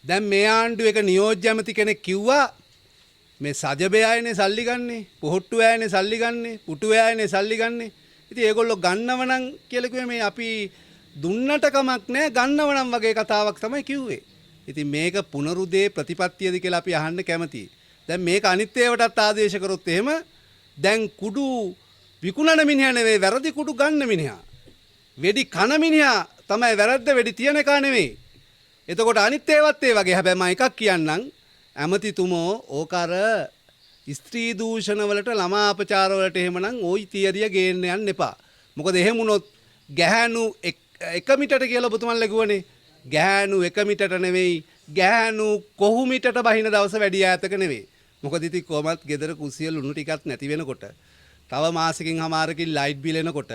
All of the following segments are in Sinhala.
දැන් මේ ආණ්ඩුව එක නියෝජ්‍ය ඇමති කෙනෙක් කිව්වා මේ සජබේ අයනේ සල්ලි ගන්නෙ, පොහොට්ටු අයනේ සල්ලි ගන්නෙ, පුටු අයනේ සල්ලි ගන්නෙ. ඉතින් ඒගොල්ලෝ ගන්නව නම් කියලා කිව්වේ මේ අපි දුන්නට කමක් නැහැ ගන්නව නම් වගේ කතාවක් තමයි කිව්වේ. ඉතින් මේක පුනරුදේ ප්‍රතිපත්තියද කියලා අපි අහන්න කැමතියි. දැන් මේක අනිත් ඒවටත් ආදේශ කරොත් එහෙම දැන් කුඩු විකුණන මිනිහා නෙවෙයි වැරදි කුඩු ගන්න මිනිහා. වෙඩි කන මිනිහා තමයි වැරද්ද වෙඩි තියන එක නෙවෙයි. එතකොට අනිත් ඒවත් ඒ වගේ. හැබැයි මම එකක් කියන්නම්. ඇමතිතුමෝ ඕක අර ස්ත්‍රී දූෂණ වලට ළමා අපචාර වලට එහෙමනම් ওই තියරිය ගේන්න යන්න එපා. මොකද එහෙම වුණොත් ගැහැණු 1 මිටට කියලා ඔබතුමන්ලා කිව්වනේ. ගැහැණු 1 මිටට නෙවෙයි ගැහැණු කොහු මිටට බහින දවස වැඩි ඈතක නෙවෙයි. මොකද ඉතින් කොහමත් ගෙදර කුසිය ලුණු ටිකක් නැති වෙනකොට තව මාසෙකින් හමාරකින් ලයිට් බිල් එනකොට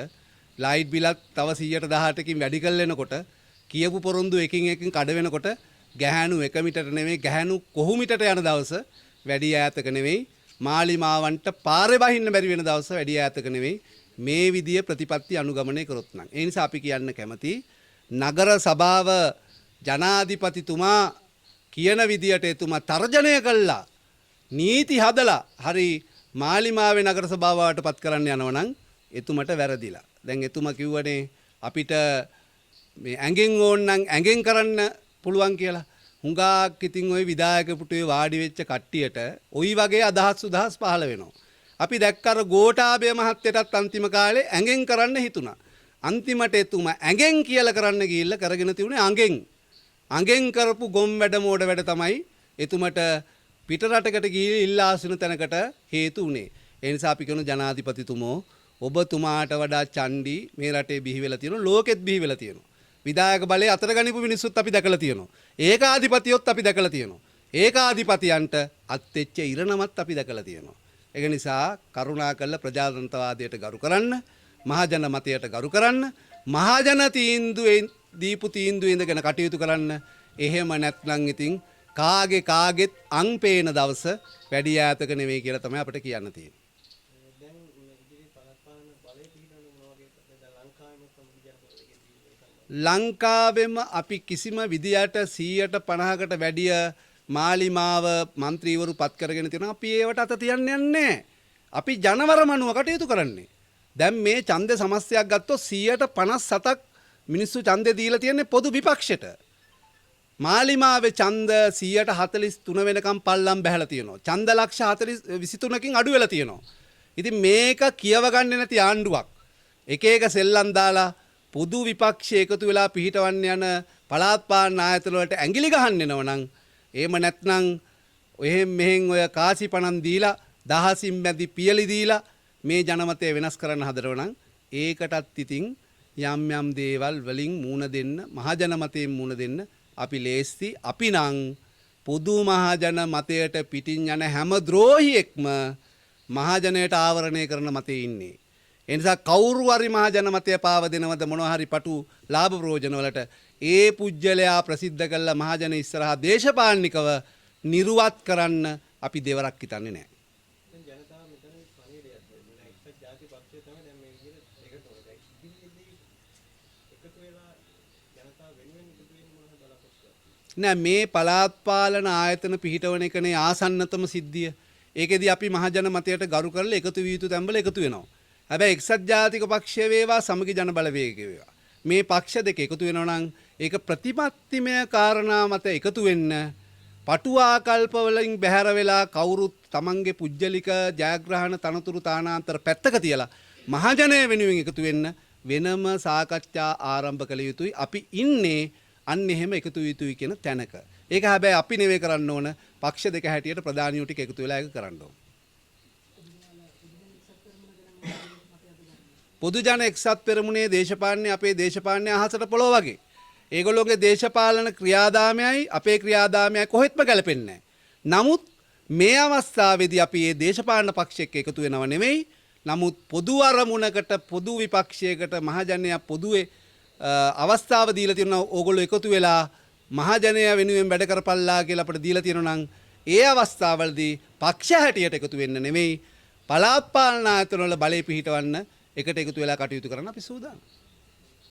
ලයිට් බිලත් තව 118කින් වැඩි කරලා එනකොට කියපු පොරොන්දු එකින් කඩ වෙනකොට ගැහැණු 1 මිටට නෙවෙයි ගැහැණු කොහු මිටට යන දවස වැඩි ඈතක නෙවෙයි මාලිමාවන්ට පාරේ බහින්න බැරි වෙන දවස වැඩි ඈතක නෙවෙයි මේ විදිය ප්‍රතිපත්ති අනුගමනය කරොත් නම්. ඒ නිසා අපි කියන්න කැමති නගර සභාව ජනාධිපතිතුමා කියන විදියට එතුමා තර්ජනය කළා නීති හදලා හරි මාලිමාවේ නගර සභාවට පත් කරන්න යනවා නම් එතුමට වැරදිලා. දැන් එතුමා කිව්වනේ අපිට මේ ඇඟෙන් ඕන නම් ඇඟෙන් කරන්න පුළුවන් කියලා. හුඟක් ඉතින් ওই විධායක පුටුවේ වාඩි වෙච්ච කට්ටියට ওই වගේ අදහස් සුදහස් පහළ වෙනවා. අපි දැක්ක අර ගෝඨාභය මහත්තයටත් අන්තිම කාලේ ඇඟෙන් කරන්න හිතුණා. අන්තිමට එතුමා ඇඟෙන් කියලා කරන්න ගිහිල්ලා කරගෙන තියුනේ අඟෙන්. අඟෙන් කරපු ගොම් වැඩ මෝඩ වැඩ තමයි එතුමට පිට රටකට ගිහිල්ලා ඉල්ලා අසින තැනකට හේතු උනේ. ඒ නිසා අපි කියනවා ජනාධිපතිතුමෝ ඔබතුමාට වඩා චණ්ඩි මේ රටේ බිහි වෙලා තියෙනවා ලෝකෙත් බිහි වෙලා තියෙනවා. විධායක බලයේ අතර ගනිපු මිනිස්සුත් අපි දැකලා තියෙනවා. ඒකාධිපතියොත් අපි දැකලා තියෙනවා. ඒකාධිපතියන්ට අත්ෙච්ච ඉරණමත් අපි දැකලා තියෙනවා. ඒක නිසා කරුණාකරලා ප්‍රජාතන්ත්‍රවාදයට ගරු කරන්න, මහජන මතයට ගරු කරන්න, මහජන තීන්දුවේ දීපු තීන්දුවේ ඉඳගෙන කටයුතු කරන්න. එහෙම නැත්නම් ඉතින් කාගෙත් අං පේන දවස වැඩි ඈතක නෙවෙයි කියලා තමයි අපිට කියන්න තියෙන්නේ. ලංකාවෙම අපි කිසිම විදියට 150කට වැඩිය මාලිමාව മന്ത്രിවරු පත් කරගෙන තියෙනවා. අපි ඒවට අත තියන්නේ නැහැ. අපි ජනවරමනුව කටයුතු කරන්නේ. දැන් මේ ඡන්ද සමස්තයක් ගත්තොත් 157ක් මිනිස්සු ඡන්දේ දීලා තියෙන්නේ පොදු විපක්ෂයට. මාලිමාවේ ඡන්ද 143 වෙනකම් පල්ලම් බැහැලා තියෙනවා. ඡන්ද ලක්ෂ 23කින් අඩු වෙලා තියෙනවා. ඉතින් මේක කියව ගන්නේ නැති ආණ්ඩුවක්. එක සෙල්ලම් දාලා පොදු විපක්ෂය එකතු වෙලා පිහිටවන්න යන පළාත් පාලන ආයතන වලට ඇඟිලි ගහන්න එනවනම් එහෙම නැත්නම් එහෙන් මෙහෙන් ඔය කාසි පණන් දීලා දහසින් මැදි පියලි දීලා මේ ජනමතය වෙනස් කරන්න හදනවනම් ඒකටත් ඉතින් යම් දේවල් වලින් මූණ දෙන්න මහජන මතයෙන් මූණ දෙන්න අපි ලේස්ති. අපි නම් පොදු මහජන මතයට පිටින් යන හැම ද්‍රෝහියෙක්ම මහජනයට ආවරණය කරන මතේ ඉන්නේ. ඒ නිසා කවුරු හරි මහජන මතය පාව දෙනවද මොනවා හරි පටු ලාභ ප්‍රයෝජන වලට ඒ පුජ්‍යලයා ප්‍රසිද්ධ කළ මහජන ඉස්සරහා දේශපාලනිකව නිර්වත් කරන්න අපි දෙවරක් හිතන්නේ නැහැ. දැන් ජනතාව මෙතන පණිවිඩයක් දෙන්නේ නැහැ. එක්සත් ජාතික පක්ෂය තමයි දැන් මේ විදිහට ඒකට හොරයි. ඉතින් එකතු වෙලා ජනතාව වෙනුවෙන් එකතු වෙන්න මොනවද බලාපොරොත්තු වෙන්නේ? නෑ මේ පළාත් පාලන ආයතන පිහිටවන එකනේ ආසන්නතම සිද්ධිය. ඒකෙදි අපි මහජන මතයට ගරු කරලා එකතු විය යුතු තැන්වල එකතු වෙනවා. හැබැයි එක්සත් ජාතික පක්ෂය වේවා සමගි ජන බලවේගය වේවා මේ පක්ෂ දෙක එකතු වෙනවා නම් ඒක ප්‍රතිපත්තිමය කාරණා මත එකතු වෙන්න පටු ආකල්ප වලින් බැහැර වෙලා කවුරුත් තමන්ගේ පුජ්‍යලික ජයග්‍රහණ තනතුරු තානාන්තර පැත්තක තියලා මහජනය වෙනුවෙන් එකතු වෙන්න වෙනම සාකච්ඡා ආරම්භ කළ යුතුයි. අපි ඉන්නේ අන්න එහෙම එකතු යුතුයි කියන තැනක. ඒක හැබැයි අපි නෙවෙයි කරන්න ඕන පක්ෂ දෙක හැටියට ප්‍රධානියෝ ටික එකතු වෙලා ඒක කරන්න ඕන. පොදු ජන එක්සත් පෙරමුණේ දේශපාලනේ අපේ දේශපාලනේ අහසට පොළොව වගේ. ඒගොල්ලෝගේ දේශපාලන ක්‍රියාදාමයයි අපේ ක්‍රියාදාමයයි කොහෙත්ම ගැලපෙන්නේ නැහැ. නමුත් මේ අවස්ථාවේදී අපි මේ දේශපාලන පක්ෂයක එකතු වෙනව නෙමෙයි. නමුත් පොදු අරමුණකට පොදු විපක්ෂයකට මහජනයා පොදුවේ අවස්ථාව දීලා තියෙනවා. ඕගොල්ලෝ එකතු වෙලා මහජනයා වෙනුවෙන් වැඩ කරපල්ලා කියලා අපිට දීලා තියෙනවා නම් ඒ අවස්ථාවවලදී පක්ෂ හැටියට එකතු වෙන්න නෙමෙයි පළාත් පාලන ආයතන වල බලය පිහිටවන්න එකට එකතු වෙලා කටයුතු කරන්න අපි සූදානම්.